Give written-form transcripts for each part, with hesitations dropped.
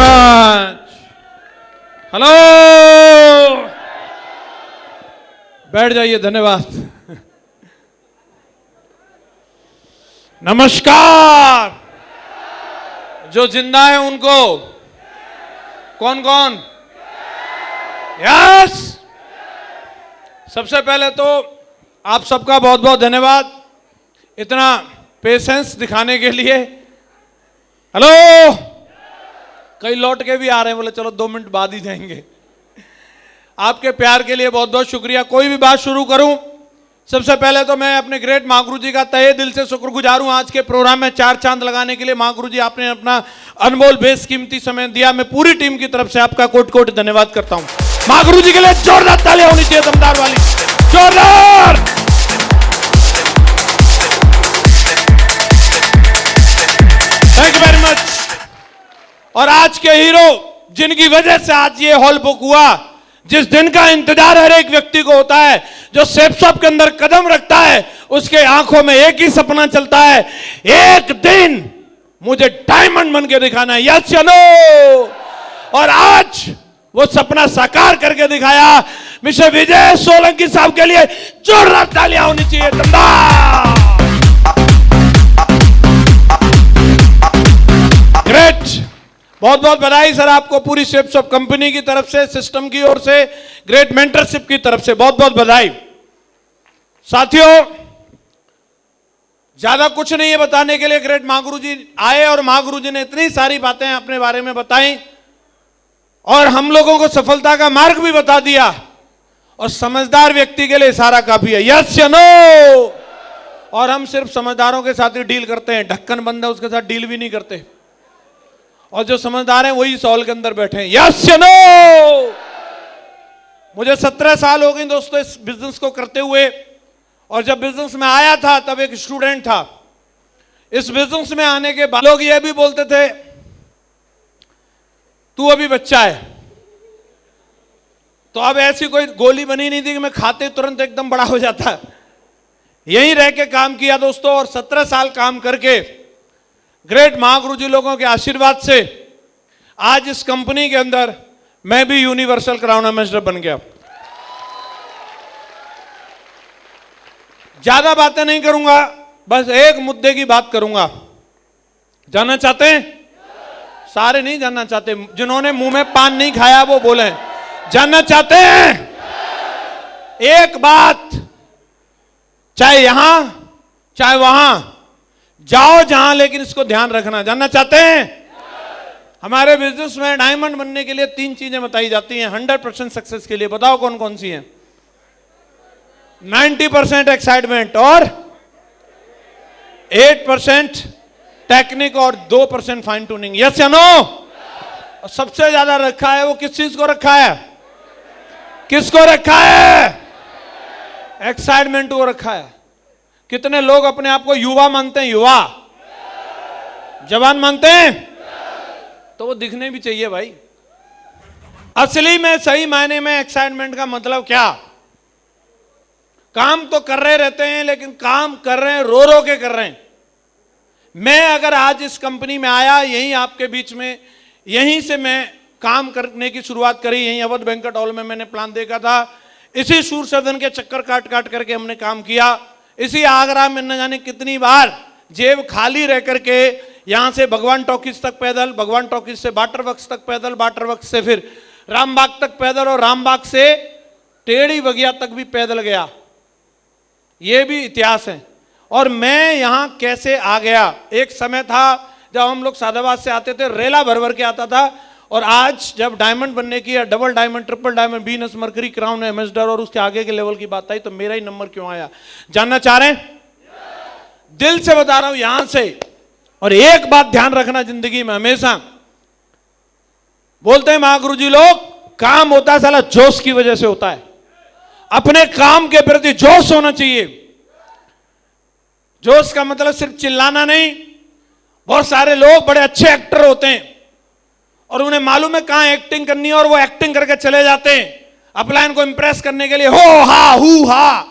Much. Hello, बैठ जाइए, धन्यवाद। नमस्कार। जो जिंदा है उनको कौन कौन? यस। सबसे पहले तो आप सबका बहुत बहुत धन्यवाद इतना पेशेंस दिखाने के लिए। हेलो, कई लौट के भी आ रहे हैं, बोले चलो 2 मिनट बाद ही जाएंगे। आपके प्यार के लिए बहुत बहुत शुक्रिया। कोई भी बात शुरू करूं, सबसे पहले तो मैं अपने ग्रेट महागुरु जी का तहे दिल से शुक्रगुजार हूं। आज के प्रोग्राम में 4 चांद लगाने के लिए महागुरु जी आपने अपना अनमोल बेशकीमती समय दिया। मैं पूरी टीम की तरफ से आपका कोटि कोटि धन्यवाद करता हूं। महागुरु जी के लिए जोरदार तालियां होनी चाहिए, दमदार वाली, जोरदार। Thank you very much. और आज के हीरो जिनकी वजह से आज ये हॉल बुक हुआ, जिस दिन का इंतजार हर एक व्यक्ति को होता है, जो सेफ शॉप के अंदर कदम रखता है, उसके आंखों में एक ही सपना चलता है, एक दिन मुझे डायमंड बन के दिखाना है। यस या नो? और आज वो सपना साकार करके दिखाया। मिस्टर विजय सोलंकी साहब के लिए जोरदार तालियां होनी चाहिए, दमदार। ग्रेट, बहुत बहुत बधाई सर आपको, पूरी सेफ शॉप कंपनी की तरफ से, सिस्टम की ओर से, ग्रेट मेंटरशिप की तरफ से बहुत बहुत बधाई। साथियों, ज्यादा कुछ नहीं है बताने के लिए। ग्रेट महागुरु जी आए और महागुरु जी ने इतनी सारी बातें अपने बारे में बताई और हम लोगों को सफलता का मार्ग भी बता दिया। और समझदार व्यक्ति के लिए सारा काफी है। यस या नो? और हम सिर्फ समझदारों के साथ ही डील करते हैं, ढक्कन बंद है उसके साथ डील भी नहीं करते। और जो समझदार हैं वही इस हॉल के अंदर बैठे हैं। यस या नो? मुझे 17 साल हो गए दोस्तों इस बिजनेस को करते हुए। और जब बिजनेस में आया था तब एक स्टूडेंट था। इस बिजनेस में आने के बाद लोग ये भी बोलते थे तू अभी बच्चा है। तो अब ऐसी कोई गोली बनी नहीं थी कि मैं खाते तुरंत एकदम बड़ा हो जाता। यहीं रह के काम किया दोस्तों, और 17 साल काम करके ग्रेट महागुरु जी लोगों के आशीर्वाद से आज इस कंपनी के अंदर मैं भी यूनिवर्सल क्राउन एम्बेसडर बन गया। ज्यादा बातें नहीं करूंगा, बस एक मुद्दे की बात करूंगा। जानना चाहते हैं? सारे नहीं जानना चाहते, जिन्होंने मुंह में पान नहीं खाया वो बोले। जानना चाहते हैं? एक बात, चाहे यहां चाहे वहां जाओ जहां, लेकिन इसको ध्यान रखना। जानना चाहते हैं? हमारे बिजनेस में डायमंड बनने के लिए 3 चीजें बताई जाती हैं 100% सक्सेस के लिए। बताओ कौन कौन सी हैं? 90% एक्साइटमेंट और 8% टेक्निक और 2% फाइन ट्यूनिंग। यस या नो? सबसे ज्यादा रखा है वो किस चीज को रखा है? किसको रखा है? एक्साइटमेंट को रखा है। कितने लोग अपने आप को युवा मानते हैं? युवा, जवान मानते हैं? तो वो दिखने भी चाहिए भाई। असली में सही मायने में एक्साइटमेंट का मतलब क्या? काम तो कर रहे रहते हैं, लेकिन काम कर रहे हैं रो रो के कर रहे हैं। मैं अगर आज इस कंपनी में आया, यहीं आपके बीच में, यहीं से मैं काम करने की शुरुआत करी। यहीं अवध बैंक्वेट हॉल में मैंने प्लान देखा था। इसी सूर सदन के चक्कर काट काट करके हमने काम किया। इसी आगरा में न जाने कितनी बार जेब खाली रह करके यहां से भगवान टॉकीज तक पैदल, भगवान टॉकीज से वाटर वर्क्स तक पैदल, वाटर वर्क्स से फिर रामबाग तक पैदल, और रामबाग से टेढ़ी बगिया तक भी पैदल गया। ये भी इतिहास है। और मैं यहां कैसे आ गया? एक समय था जब हम लोग सादाबाद से आते थे, रेला भर भर के आता था। और आज जब डायमंड बनने की, या double diamond, triple diamond, Venus, mercury, crown, ambassador और उसके आगे के लेवल की बात आई, तो मेरा ही नंबर क्यों आया? जानना चाह रहे हैं? दिल से बता रहा हूं यहां से। और एक बात ध्यान रखना जिंदगी में हमेशा, बोलते हैं महागुरु जी लोग, काम होता है साला जोश की वजह से होता है। अपने काम के प्रति जोश होना चाहिए। जोश का मतलब सिर्फ चिल्लाना नहीं। बहुत सारे लोग बड़े अच्छे एक्टर होते हैं और उन्हें मालूम है कहां एक्टिंग करनी है, और वो एक्टिंग करके चले जाते हैं अपलाइन को इंप्रेस करने के लिए। हो हा हु हा।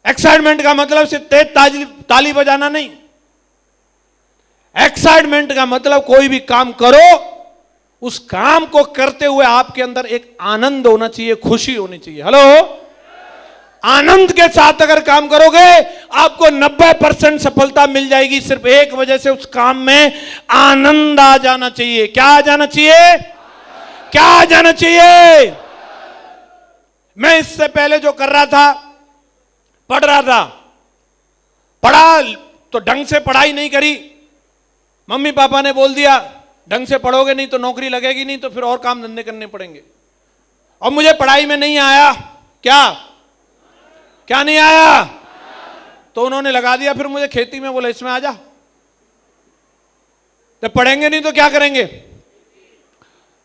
एक्साइटमेंट का मतलब सिर्फ तेज ताली बजाना नहीं। एक्साइटमेंट का मतलब कोई भी काम करो उस काम को करते हुए आपके अंदर एक आनंद होना चाहिए, खुशी होनी चाहिए। हेलो, आनंद के साथ अगर काम करोगे आपको 90% सफलता मिल जाएगी। सिर्फ एक वजह से, उस काम में आनंद आ जाना चाहिए। क्या आ जाना चाहिए? क्या आ जाना चाहिए? मैं इससे पहले जो कर रहा था, पढ़ रहा था, पढ़ा तो ढंग से पढ़ाई नहीं करी। मम्मी पापा ने बोल दिया ढंग से पढ़ोगे नहीं तो नौकरी लगेगी नहीं, तो फिर और काम धंधे करने पड़ेंगे। और मुझे पढ़ाई में नहीं आया, क्या नहीं आया, तो उन्होंने लगा दिया फिर मुझे खेती में, बोला इसमें आ जा। जब पढ़ेंगे नहीं तो क्या करेंगे?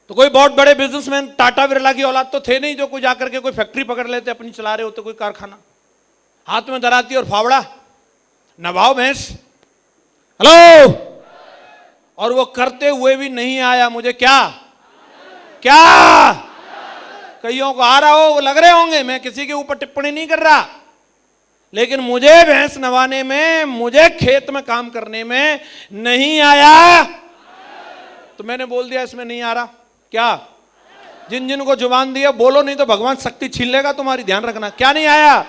तो कोई बहुत बड़े बिजनेसमैन टाटा बिरला की औलाद तो थे नहीं जो कोई जाकर के कोई फैक्ट्री पकड़ लेते, अपनी चला रहे होते, कोई कारखाना हाथ में धराती और फावड़ा नवाओ भैंस। हेलो, और वो करते हुए भी नहीं आया मुझे। क्या कईयों को आ रहा हो, वो लग रहे होंगे, मैं किसी के ऊपर टिप्पणी नहीं कर रहा, लेकिन मुझे भैंस नवाने में, मुझे खेत में काम करने में नहीं आया। तो मैंने बोल दिया इसमें नहीं आ रहा। क्या? जिन जिन को जुबान दिया बोलो, नहीं तो भगवान शक्ति छीन लेगा तुम्हारी, ध्यान रखना। क्या नहीं आया?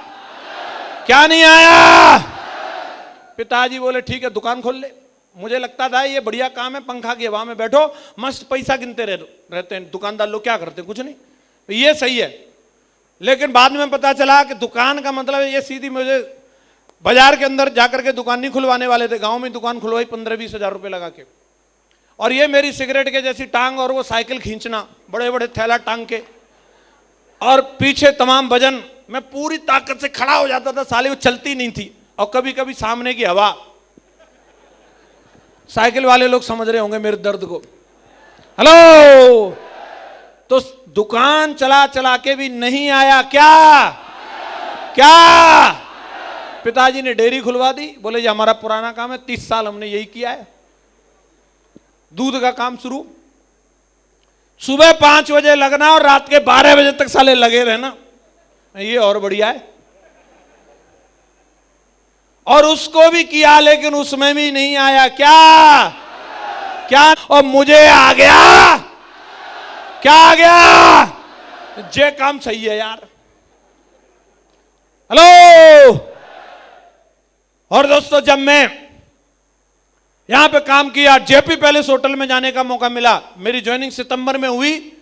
क्या नहीं आया? पिताजी बोले ठीक है दुकान खोल ले। मुझे लगता था ये बढ़िया काम है, पंखा की हवा में बैठो मस्त पैसा गिनते रहते हैं दुकानदार लोग, क्या करते हैं? कुछ नहीं, ये सही है। लेकिन बाद में पता चला कि दुकान का मतलब ये सीधी, मुझे बाजार के अंदर जाकर के दुकान नहीं खुलवाने वाले थे, गांव में दुकान खुलवाई 15-20 हजार रुपए लगा के। और ये मेरी सिगरेट के जैसी टांग और वो साइकिल खींचना, बड़े बड़े थैला टांग के, और पीछे तमाम वजन। मैं पूरी ताकत से खड़ा हो जाता था, साले वो चलती नहीं थी। और कभी कभी सामने की हवा, साइकिल वाले लोग समझ रहे होंगे मेरे दर्द को। हेलो, तो दुकान चला चला के भी नहीं आया। क्या? पिताजी ने डेयरी खुलवा दी, बोले ये हमारा पुराना काम है, 30 साल हमने यही किया है। दूध का काम शुरू, सुबह 5 बजे लगना और रात के 12 बजे तक साले लगे रहना, ये और बढ़िया है। और उसको भी किया, लेकिन उसमें भी नहीं आया। क्या? और मुझे आ गया। क्या आ गया? जे काम सही है यार। हेलो, और दोस्तों जब मैं यहां पे काम किया, जेपी पैलेस होटल में जाने का मौका मिला। मेरी ज्वाइनिंग सितंबर में हुई,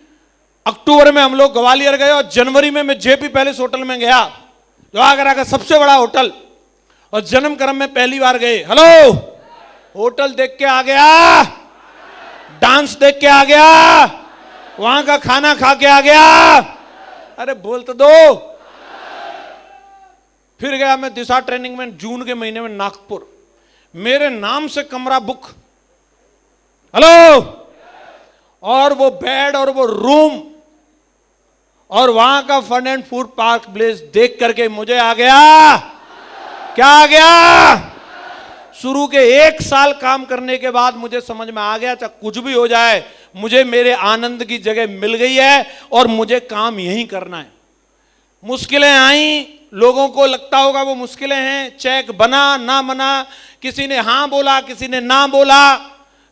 अक्टूबर में हम लोग ग्वालियर गए और जनवरी में मैं जेपी पैलेस होटल में गया, जो आगरा का सबसे बड़ा होटल, और जन्म कर्म में पहली बार गए। हेलो, होटल देख के आ गया, डांस देख के आ गया, वहां का खाना खा के आ गया। अरे बोल तो दो। फिर गया मैं दिशा ट्रेनिंग में जून के महीने में नागपुर, मेरे नाम से कमरा बुक। हेलो, और वो बेड और वो रूम और वहां का fun and food park place देख करके मुझे आ गया। क्या आ गया? शुरू के 1 साल काम करने के बाद मुझे समझ में आ गया, चाहे कुछ भी हो जाए, मुझे मेरे आनंद की जगह मिल गई है और मुझे काम यही करना है। मुश्किलें आई, लोगों को लगता होगा वो मुश्किलें हैं, चेक बना ना बना, किसी ने हां बोला, किसी ने ना बोला,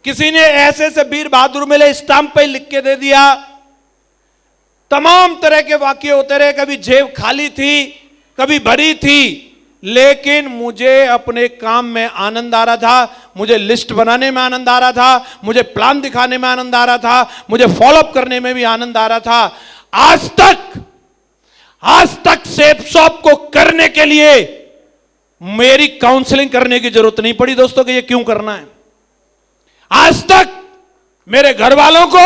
किसी ने ऐसे से वीर बहादुर मिले स्टाम्प पे लिख के दे दिया, तमाम तरह के वाक्य होते रहे। कभी जेब खाली थी, कभी भरी थी, लेकिन मुझे अपने काम में आनंद आ रहा था, मुझे लिस्ट बनाने में आनंद आ रहा था, मुझे प्लान दिखाने में आनंद आ रहा था, मुझे फॉलोअप करने में भी आनंद आ रहा था। आज तक सेफ शॉप को करने के लिए मेरी काउंसलिंग करने की जरूरत नहीं पड़ी दोस्तों कि ये क्यों करना है। आज तक मेरे घर वालों को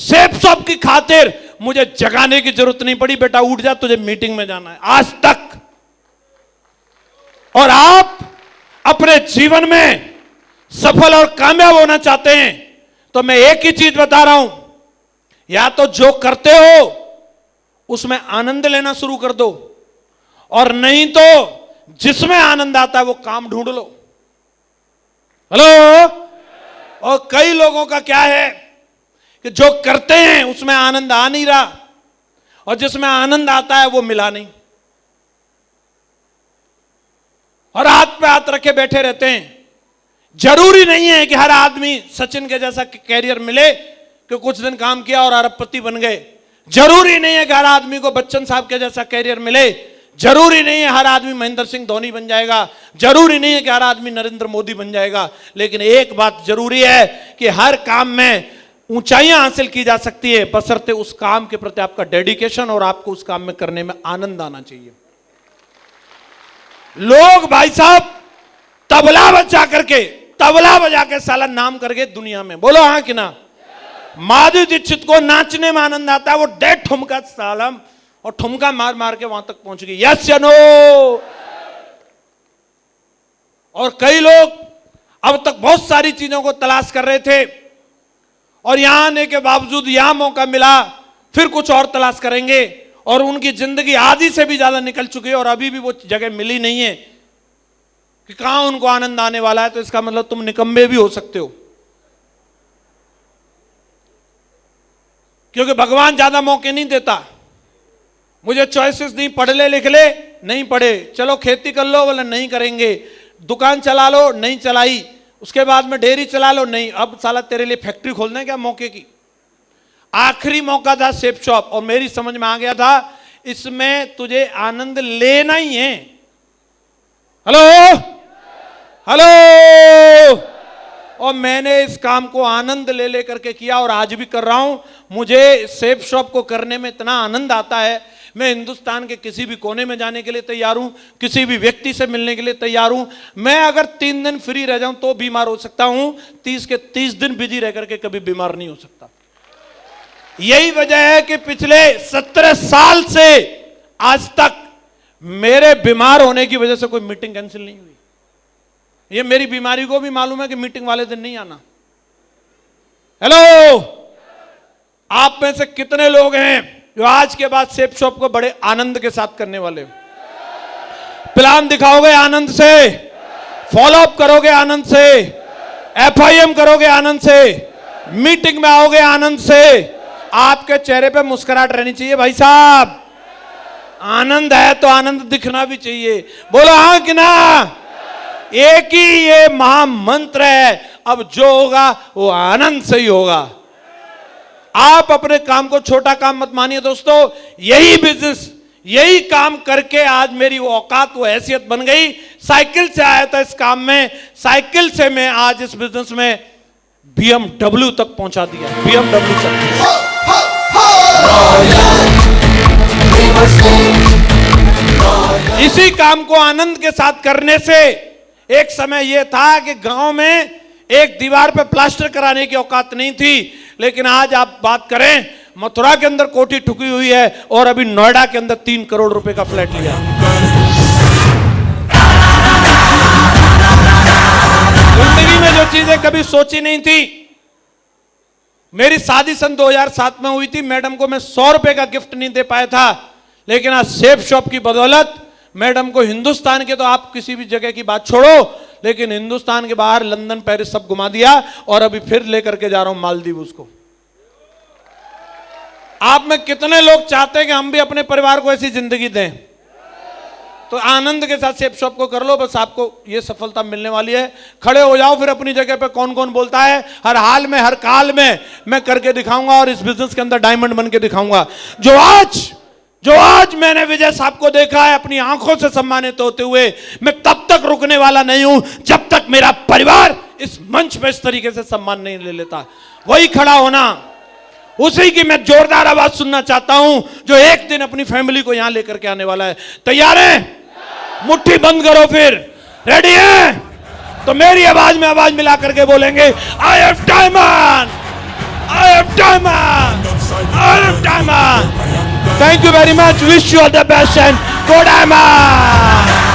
सेफ शॉप की खातिर मुझे जगाने की जरूरत नहीं पड़ी, बेटा उठ जा तुझे मीटिंग में जाना है, आज तक। और आप अपने जीवन में सफल और कामयाब होना चाहते हैं तो मैं एक ही चीज बता रहा हूं, या तो जो करते हो उसमें आनंद लेना शुरू कर दो, और नहीं तो जिसमें आनंद आता है वो काम ढूंढ लो। हेलो, और कई लोगों का क्या है कि जो करते हैं उसमें आनंद आ नहीं रहा, और जिसमें आनंद आता है वो मिला नहीं, और हाथ पे हाथ रखे बैठे रहते हैं। जरूरी नहीं है कि हर आदमी सचिन के जैसा कैरियर मिले, कि कुछ दिन काम किया और अरबपति बन गए। जरूरी नहीं है कि हर आदमी को बच्चन साहब के जैसा कैरियर मिले, जरूरी नहीं है हर आदमी महेंद्र सिंह धोनी बन जाएगा, जरूरी नहीं है कि हर आदमी नरेंद्र मोदी बन जाएगा। लेकिन एक बात जरूरी है कि हर काम में ऊंचाइयां हासिल की जा सकती है, बशर्ते उस काम के प्रति आपका डेडिकेशन और आपको उस काम में करने में आनंद आना चाहिए। लोग भाई साहब तबला बजा के साला नाम करके दुनिया में, बोलो हाँ कि ना। माधुरी दीक्षित को नाचने में आनंद आता है, वो 1.5 ठुमका सालम और ठुमका मार मार के वहां तक पहुंच गई। यस या नो। और कई लोग अब तक बहुत सारी चीजों को तलाश कर रहे थे और यहां आने के बावजूद यहां मौका मिला, फिर कुछ और तलाश करेंगे और उनकी जिंदगी आधी से भी ज्यादा निकल चुकी है और अभी भी वो जगह मिली नहीं है कि कहां उनको आनंद आने वाला है। तो इसका मतलब तुम निकम्मे भी हो सकते हो, क्योंकि भगवान ज्यादा मौके नहीं देता। मुझे चॉइसेस नहीं, पढ़ ले लिख ले, नहीं पढ़े, चलो खेती कर लो, बोले नहीं करेंगे, दुकान चला लो, नहीं चलाई, उसके बाद में डेयरी चला लो, नहीं, अब साला तेरे लिए फैक्ट्री खोलना है क्या मौके की। आखिरी मौका था सेफ शॉप और मेरी समझ में आ गया था इसमें तुझे आनंद लेना ही है। Hello hello. और मैंने इस काम को आनंद ले लेकर के किया और आज भी कर रहा हूं। मुझे सेफ शॉप को करने में इतना आनंद आता है, मैं हिंदुस्तान के किसी भी कोने में जाने के लिए तैयार हूं, किसी भी व्यक्ति से मिलने के लिए तैयार हूं। मैं अगर 3 दिन फ्री रह जाऊं तो बीमार हो सकता हूं, 30 के 30 दिन बिजी रह करके कभी बीमार नहीं हो सकता। यही वजह है कि पिछले 17 साल से आज तक मेरे बीमार होने की वजह से कोई मीटिंग कैंसिल नहीं हुई। ये मेरी बीमारी को भी मालूम है कि मीटिंग वाले दिन नहीं आना। हेलो, आप में से कितने लोग हैं जो आज के बाद सेफ शॉप को बड़े आनंद के साथ करने वाले हो? प्लान दिखाओगे आनंद से, फॉलोअप करोगे आनंद से, FIM करोगे आनंद से, मीटिंग में आओगे आनंद से। आपके चेहरे पे मुस्कुराहट रहनी चाहिए भाई साहब। आनंद है तो आनंद दिखना भी चाहिए, बोलो हाँ कि ना। एक ही ये महामंत्र है, अब जो होगा वो आनंद से ही होगा। आप अपने काम को छोटा काम मत मानिए दोस्तों। यही बिजनेस, यही काम करके आज मेरी वो औकात, वो हैसियत बन गई। साइकिल से आया था इस काम में, साइकिल से मैं आज इस बिजनेस में BMW तक पहुंचा दिया, BMW तक। इसी काम को आनंद के साथ करने से एक समय यह था कि गांव में एक दीवार पे प्लास्टर कराने की औकात नहीं थी, लेकिन आज आप बात करें, मथुरा के अंदर कोठी ठुकी हुई है और अभी नोएडा के अंदर 3 करोड़ रुपए का फ्लैट लिया। जिंदगी में जो चीजें कभी सोची नहीं थी। मेरी शादी सन 2007 में हुई थी, मैडम को मैं 100 रुपए का गिफ्ट नहीं दे पाया था, लेकिन आज सेफ शॉप की बदौलत मैडम को हिंदुस्तान के, तो आप किसी भी जगह की बात छोड़ो, लेकिन हिंदुस्तान के बाहर लंदन पेरिस सब घुमा दिया और अभी फिर लेकर के जा रहा हूं मालदीव उसको। आप में कितने लोग चाहते हैं कि हम भी अपने परिवार को ऐसी जिंदगी दें? तो आनंद के साथ सेफ शॉप को कर लो, बस आपको ये सफलता मिलने वाली है। खड़े हो जाओ फिर अपनी जगह पे। कौन कौन बोलता है हर हाल में, हर काल में मैं करके दिखाऊंगा और इस बिजनेस के अंदर डायमंड बन के दिखाऊंगा। जो आज मैंने विजय साहब को देखा है अपनी आंखों से सम्मानित होते हुए, मैं तब तक रुकने वाला नहीं हूं जब तक मेरा परिवार इस मंच पे इस तरीके से सम्मान नहीं ले लेता। वही खड़ा होना, उसी की मैं जोरदार आवाज सुनना चाहता हूं जो एक दिन अपनी फैमिली को यहां लेकर के आने वाला है। तैयार है? मुट्ठी बंद करो फिर। रेडी है? तो मेरी आवाज में आवाज मिला करके बोलेंगे, I have diamond, I have diamond, I have diamond. Thank you very much. Wish you all the best and go Diamond!